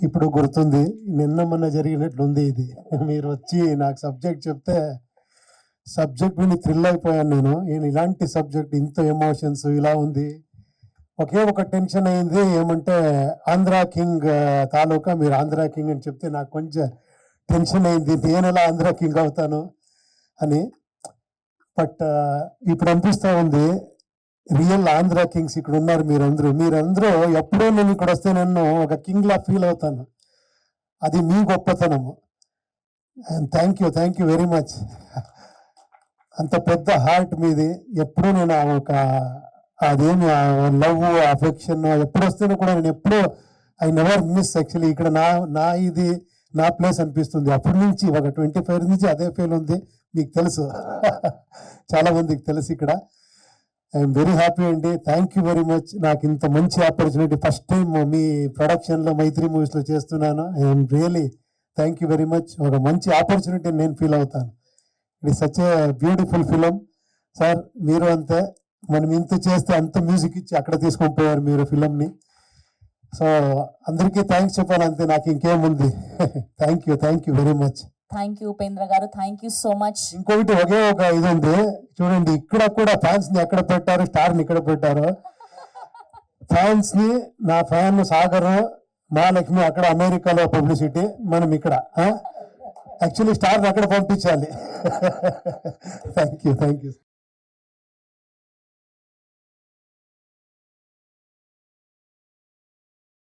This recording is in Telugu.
ఇప్పుడు గుర్తుంది. నిన్న మొన్న జరిగినట్లుంది ఇది. మీరు వచ్చి నాకు సబ్జెక్ట్ చెప్తే సబ్జెక్ట్ విని థ్రిల్ అయిపోయాను నేను. ఇలాంటి సబ్జెక్ట్ ఇంత ఎమోషన్స్ ఇలా ఉంది. ఒకే ఒక టెన్షన్ అయింది ఏమంటే ఆంధ్ర కింగ్ తాలూకా మీరు ఆంధ్ర కింగ్ అని చెప్తే నాకు కొంచెం టెన్షన్ అయింది. నేను ఎలా ఆంధ్ర కింగ్ అవుతాను అని. బట్ ఇప్పుడు అనిపిస్తూ ఉంది రియల్ ఆంధ్ర కింగ్స్ ఇక్కడ ఉన్నారు మీరందరూ ఎప్పుడో నేను ఇక్కడ వస్తే నన్ను ఒక కింగ్ లా ఫీల్ అవుతాను. అది మీ గొప్పతనము. And thank you very much. అంత పెద్ద హార్ట్ మీది. ఎప్పుడూ నేను ఒక అదేమి లవ్ అఫెక్షన్ ఎప్పుడు వస్తేనో కూడా నేను ఎప్పుడూ ఐ నెవర్ మిస్. యాక్చువల్లీ ఇక్కడ నా ప్లేస్ అనిపిస్తుంది. అప్పటి నుంచి ఒక 25 నుంచి అదే ఫీల్ ఉంది. మీకు తెలుసు, చాలా మందికి తెలుసు. ఇక్కడ ఐఎమ్ వెరీ హ్యాపీ అండి. Thank you very much. నాకు ఇంత మంచి ఆపర్చునిటీ ఫస్ట్ టైం మీ ప్రొడక్షన్లో మైత్రి మూవీస్లో చేస్తున్నాను. I'm really thank you very much. ఒక మంచి ఆపర్చునిటీ నేను ఫీల్ అవుతాను. It is such a beautiful film. Sir మీరు అంతే, మనం ఇంత చేస్తే అంత మ్యూజిక్ ఇచ్చి అక్కడ తీసుకొని పోయారు మీరు ఫిలింని. సో అందరికీ థ్యాంక్స్ చెప్పాలి అంతే, నాకు ఇంకేముంది. Thank you very much. Thank you Upendra గారు, థ్యాంక్ యూ సో మచ్. ఇంకొకటి ఒకే ఒక ఇది ఉంది చూడండి, ఇక్కడ కూడా ఫ్యాన్స్ ని ఎక్కడ పెట్టారు, స్టార్ ని ఇక్కడ పెట్టారు. ఫ్యాన్స్ ని నా ఫ్యాన్ సాగర్ మహాలక్ష్మి అక్కడ అమెరికాలో పబ్లిసిటీ, మనం ఇక్కడ యాక్చువల్లీ స్టార్ అక్కడ పంపించాలి. Thank you.